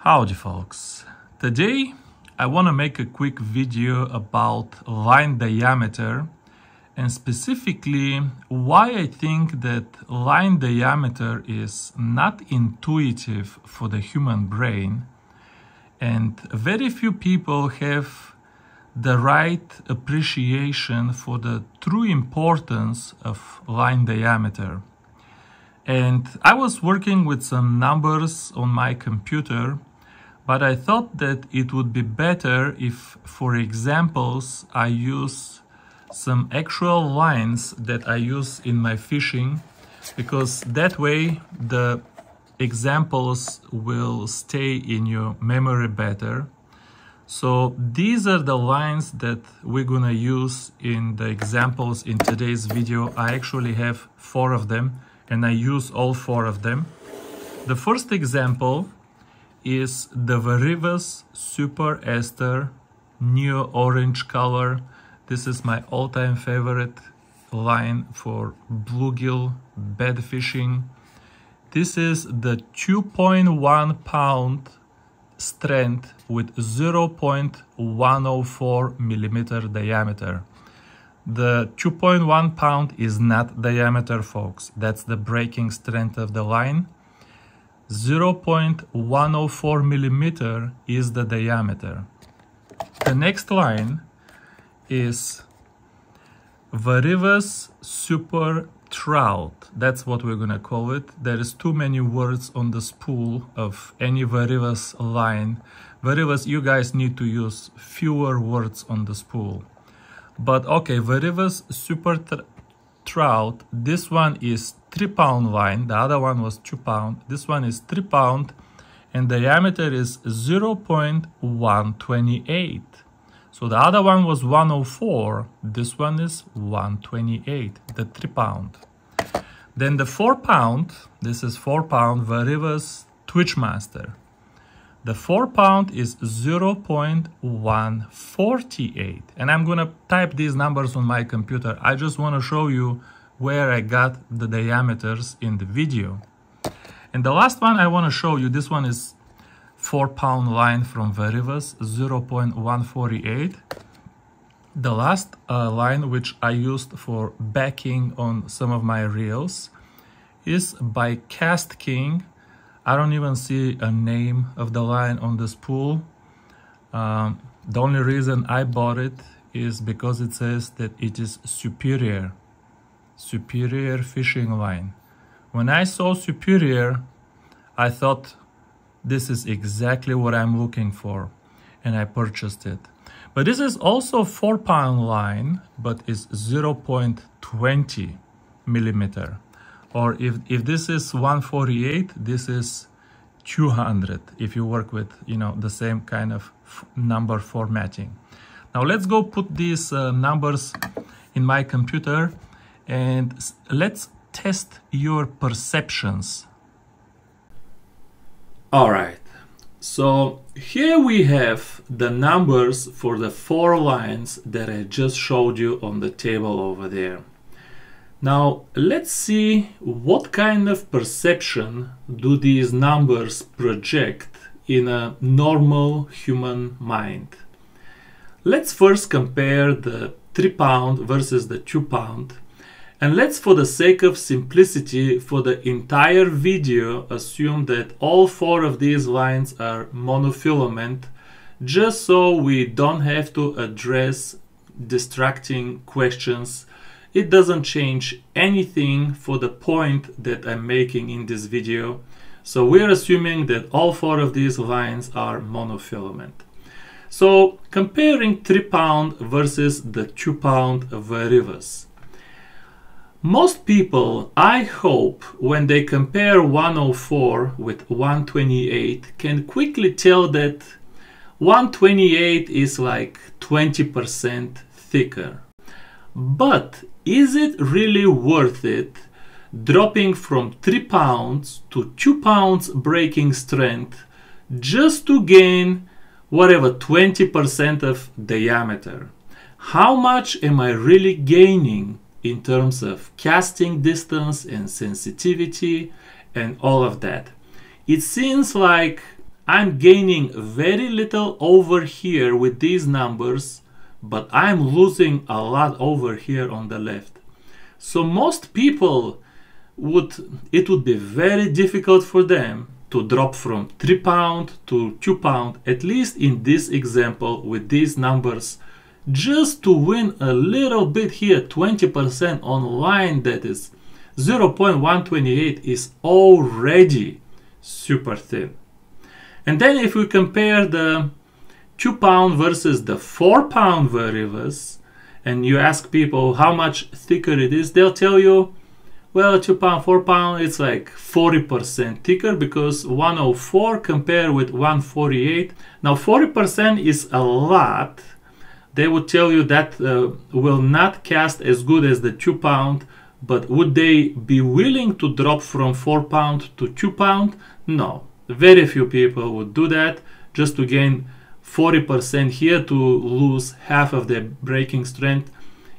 Howdy folks, today I want to make a quick video about line diameter and specifically why I think that line diameter is not intuitive for the human brain and very few people have the right appreciation for the true importance of line diameter. And I was working with some numbers on my computer, but I thought that it would be better if, for examples, I use some actual lines that I use in my fishing, because that way the examples will stay in your memory better. So these are the lines that we're gonna use in the examples in today's video. I actually have 4 of them and I use all 4 of them. The first example is the Varivas Super Ester Neo Orange color. This is my all-time favorite line for bluegill bed fishing. This is the 2.1 pound strength with 0.104 millimeter diameter. The 2.1 pound is not diameter, folks. That's the breaking strength of the line. 0.104 millimeter is the diameter. The next line is Varivas Super Trout. That's what we're gonna call it. There is too many words on the spool of any Varivas line. Varivas, you guys need to use fewer words on the spool. But okay, Varivas Super Trout, this one is 3-pound line, the other one was 2 pound, this one is 3 pound and diameter is 0.128. So the other one was 104, this one is 128, the 3 pound. Then the 4 pound, this is 4 pound Varivas Twitchmaster. The 4 pound is 0.148, and I'm gonna type these numbers on my computer. I just want to show you where I got the diameters in the video. And the last one I want to show you, this one is 4 pound line from Varivas, 0.148. The last line which I used for backing on some of my reels is by Cast King. I don't even see a name of the line on the spool. The only reason I bought it is because it says that it is superior fishing line. When I saw superior, I thought this is exactly what I'm looking for, and I purchased it. But this is also 4 pound line, but it's 0.20 millimeter. Or if this is 148, this is 200 if you work with, the same kind of number formatting. Now let's go put these numbers in my computer and let's test your perceptions. All right, so here we have the numbers for the 4 lines that I just showed you on the table over there. Now, let's see what kind of perception do these numbers project in a normal human mind. Let's first compare the 3 pound versus the 2 pound. And let's, for the sake of simplicity, for the entire video, assume that all 4 of these lines are monofilament, just so we don't have to address distracting questions. It doesn't change anything for the point that I'm making in this video. So we're assuming that all 4 of these lines are monofilament. So comparing 3 pound versus the 2 pound Varivas. Most people, I hope, when they compare 104 with 128, can quickly tell that 128 is like 20% thicker. But is it really worth it dropping from 3 pounds to 2 pounds breaking strength just to gain whatever 20% of diameter? How much am I really gaining in terms of casting distance and sensitivity and all of that? It seems like I'm gaining very little over here with these numbers, but I'm losing a lot over here on the left. So most people it would be very difficult for them to drop from 3 pound to 2 pound, at least in this example with these numbers, just to win a little bit here. 20% on line that is 0.128 is already super thin. And then if we compare the 2 pound versus the 4 pound varivas, and you ask people how much thicker it is, they'll tell you, well, 2 pound, 4 pound, it's like 40% thicker, because 104 compared with 148. Now 40% is a lot. They would tell you that will not cast as good as the 2 pound, but would they be willing to drop from 4 pound to 2 pound? No, very few people would do that just to gain 40% here to lose half of their braking strength.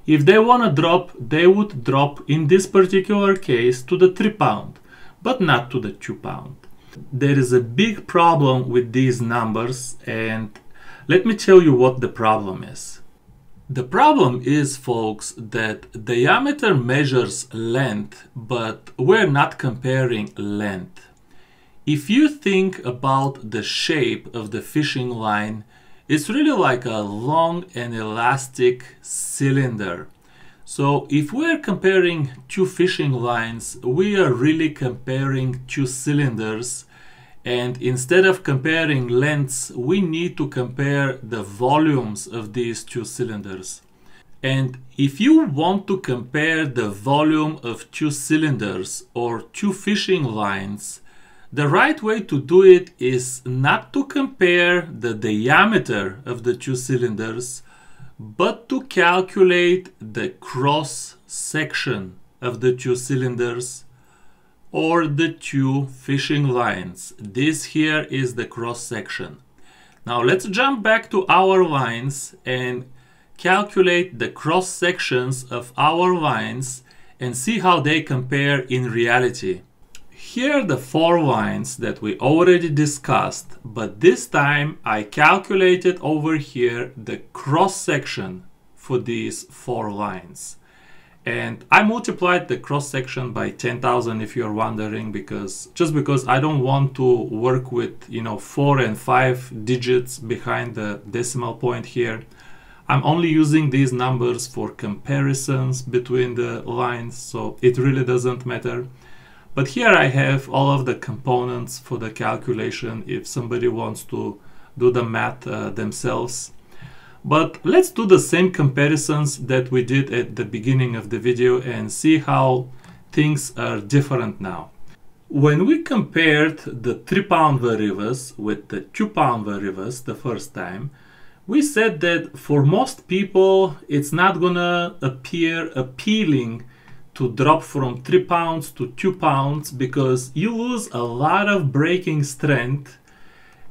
If they want to drop, they would drop in this particular case to the 3 pound, but not to the 2 pound. There is a big problem with these numbers, and let me tell you what the problem is. The problem is, folks, that diameter measures length, but we're not comparing length. If you think about the shape of the fishing line, it's really like a long and elastic cylinder. So if we're comparing two fishing lines, we are really comparing two cylinders. And instead of comparing lengths, we need to compare the volumes of these two cylinders. And if you want to compare the volume of two cylinders or two fishing lines, the right way to do it is not to compare the diameter of the two cylinders, but to calculate the cross section of the two cylinders or the two fishing lines. This here is the cross section. Now let's jump back to our lines and calculate the cross sections of our lines and see how they compare in reality. Here are the 4 lines that we already discussed, but this time I calculated over here the cross section for these 4 lines. And I multiplied the cross section by 10,000 if you're wondering, because I don't want to work with 4 and 5 digits behind the decimal point here. I'm only using these numbers for comparisons between the lines, so it really doesn't matter. But here I have all of the components for the calculation if somebody wants to do the math themselves. But let's do the same comparisons that we did at the beginning of the video and see how things are different now. When we compared the 3 pound varivas with the 2 pound varivas the first time, we said that for most people it's not gonna appear appealing to drop from 3 pounds to 2 pounds because you lose a lot of braking strength,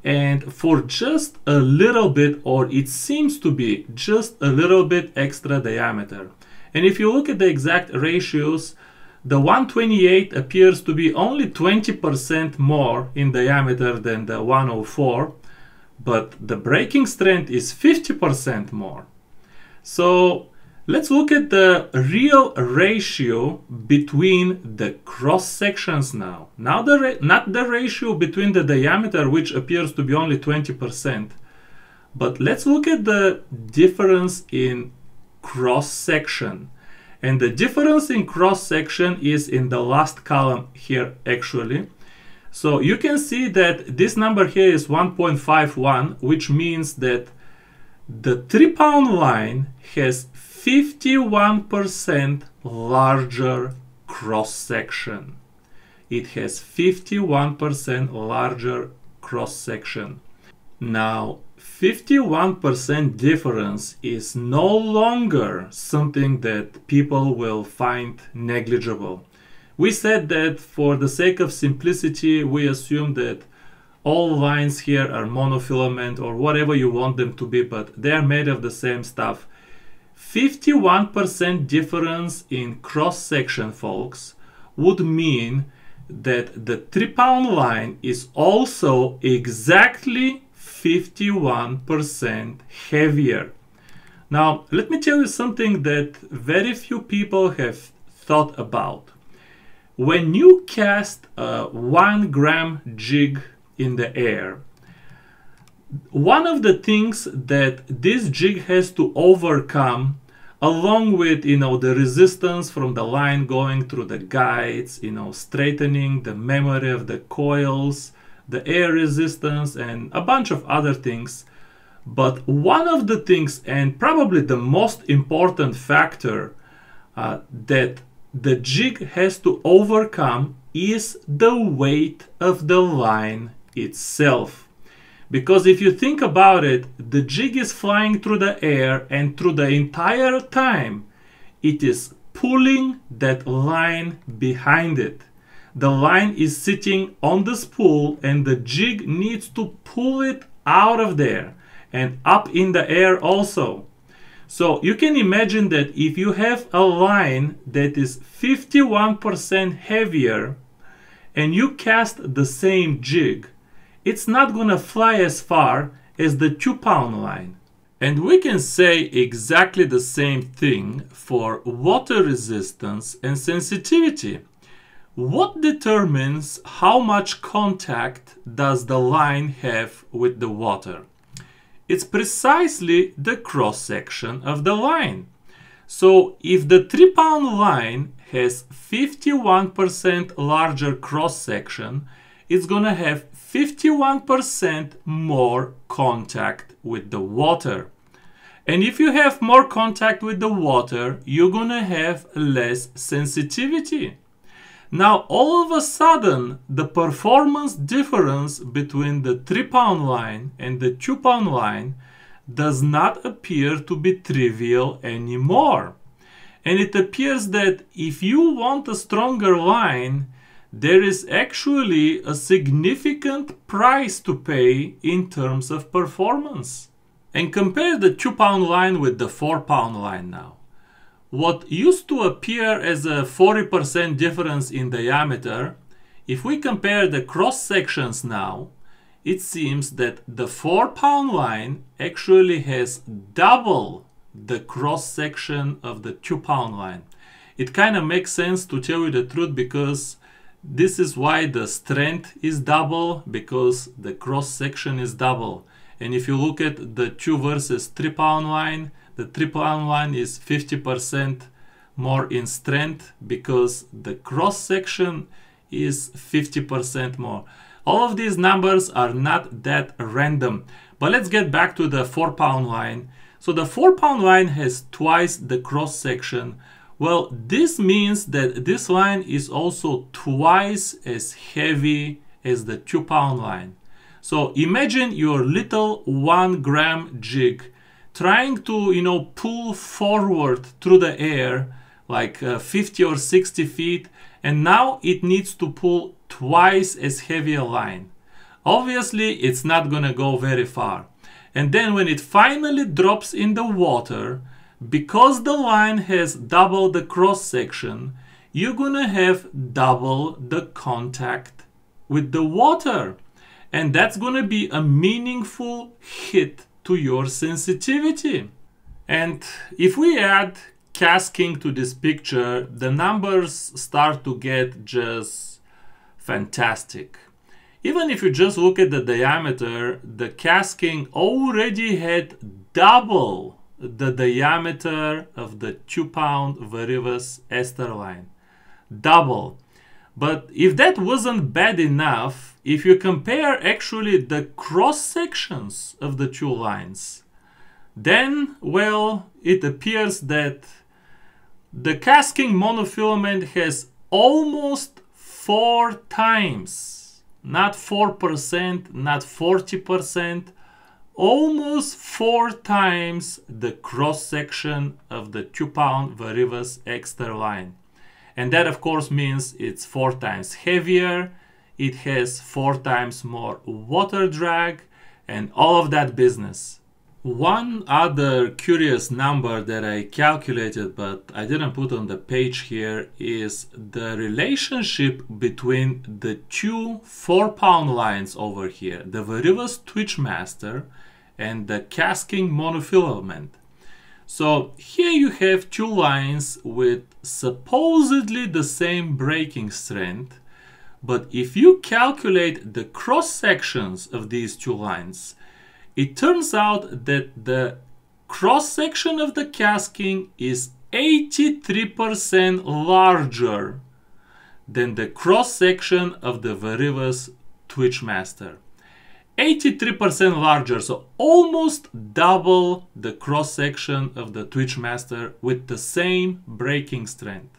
and for just a little bit, or it seems to be just a little bit extra diameter. And if you look at the exact ratios, the 128 appears to be only 20% more in diameter than the 104, but the braking strength is 50% more. So let's look at the real ratio between the cross sections now. Now not the ratio between the diameter, which appears to be only 20%, but let's look at the difference in cross section. And the difference in cross section is in the last column here actually. So you can see that this number here is 1.51, which means that the 3 pound line has 51% larger cross section. It has 51% larger cross section. Now, 51% difference is no longer something that people will find negligible. We said that for the sake of simplicity, we assume that all lines here are monofilament or whatever you want them to be, but they are made of the same stuff. 51% difference in cross section, folks, would mean that the 3-pound line is also exactly 51% heavier. Now, let me tell you something that very few people have thought about. When you cast a 1 gram jig in the air, one of the things that this jig has to overcome, along with the resistance from the line going through the guides, straightening the memory of the coils, the air resistance, and a bunch of other things. But one of the things, and probably the most important factor that the jig has to overcome, is the weight of the line itself. Because if you think about it, the jig is flying through the air, and through the entire time it is pulling that line behind it. The line is sitting on the spool, and the jig needs to pull it out of there and up in the air also. So you can imagine that if you have a line that is 51% heavier and you cast the same jig, it's not going to fly as far as the 2-pound line. And we can say exactly the same thing for water resistance and sensitivity. What determines how much contact does the line have with the water? It's precisely the cross-section of the line. So if the 3-pound line has 51% larger cross-section, it's going to have 51% more contact with the water. And if you have more contact with the water, you're going to have less sensitivity. Now, all of a sudden, the performance difference between the 3-pound line and the 2-pound line does not appear to be trivial anymore. And it appears that if you want a stronger line, there is actually a significant price to pay in terms of performance. And compare the 2-pound line with the 4-pound line now. What used to appear as a 40% difference in diameter, if we compare the cross sections now, it seems that the 4-pound line actually has double the cross section of the 2-pound line. It kind of makes sense, to tell you the truth, because this is why the strength is double, because the cross section is double. And if you look at the 2 versus 3-pound line, the 3-pound line is 50% more in strength because the cross section is 50% more. All of these numbers are not that random. But let's get back to the 4-pound line. So the 4-pound line has twice the cross section. Well, this means that this line is also twice as heavy as the 2-pound line. So imagine your little 1 gram jig trying to, pull forward through the air like 50 or 60 feet, and now it needs to pull twice as heavy a line. Obviously, it's not gonna go very far. And then when it finally drops in the water, because the line has double the cross section, you're gonna have double the contact with the water. And that's gonna be a meaningful hit to your sensitivity. And if we add casking to this picture, the numbers start to get just fantastic. Even if you just look at the diameter, the casking already had double the diameter of the 2-pound Varivas ester line. Double. But if that wasn't bad enough, if you compare actually the cross sections of the 2 lines, then, well, it appears that the casking monofilament has almost 4 times, not 4%, not 40%, almost 4 times the cross section of the 2-pound Varivas ester line. And that, of course, means it's 4 times heavier, it has 4 times more water drag, and all of that business. One other curious number that I calculated but I didn't put on the page here is the relationship between the two 4-pound lines over here, the varivus twitchmaster and the casking monofilament. So here you have two lines with supposedly the same breaking strength, but if you calculate the cross sections of these two lines, it turns out that the cross section of the casking is 83% larger than the cross section of the varivus twitchmaster. 83% larger, so almost double the cross section of the twitchmaster with the same breaking strength.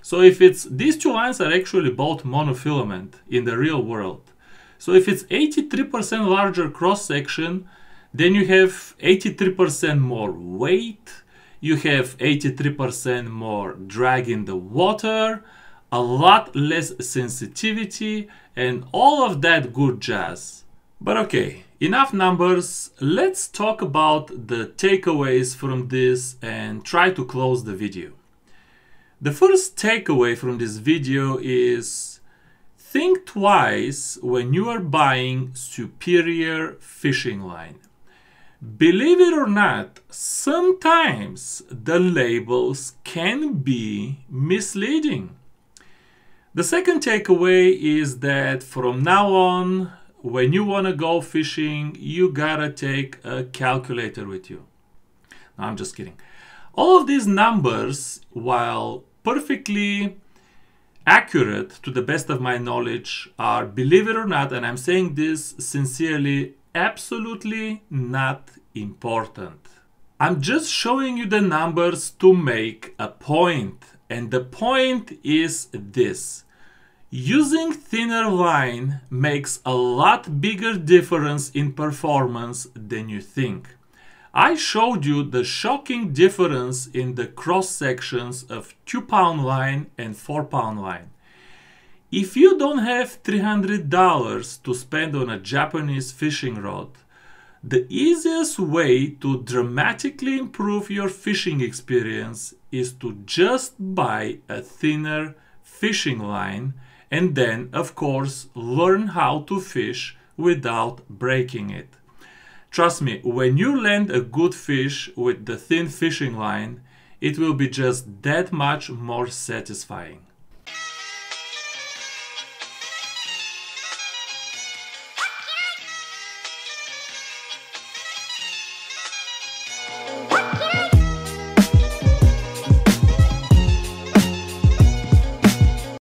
So if it's, these two lines are actually both monofilament in the real world. So if it's 83% larger cross section, then you have 83% more weight, you have 83% more drag in the water, a lot less sensitivity, and all of that good jazz. But okay, enough numbers. Let's talk about the takeaways from this and try to close the video. The first takeaway from this video is think twice when you are buying superior fishing line. Believe it or not, sometimes the labels can be misleading. The second takeaway is that from now on, when you want to go fishing, you gotta take a calculator with you. No, I'm just kidding. All of these numbers, while perfectly accurate to the best of my knowledge, are, believe it or not, and I'm saying this sincerely, absolutely not important. I'm just showing you the numbers to make a point, and the point is this. Using thinner line makes a lot bigger difference in performance than you think. I showed you the shocking difference in the cross sections of 2-pound line and 4-pound line. If you don't have $300 to spend on a Japanese fishing rod, the easiest way to dramatically improve your fishing experience is to just buy a thinner fishing line and then, of course, learn how to fish without breaking it. Trust me, when you land a good fish with the thin fishing line, it will be just that much more satisfying.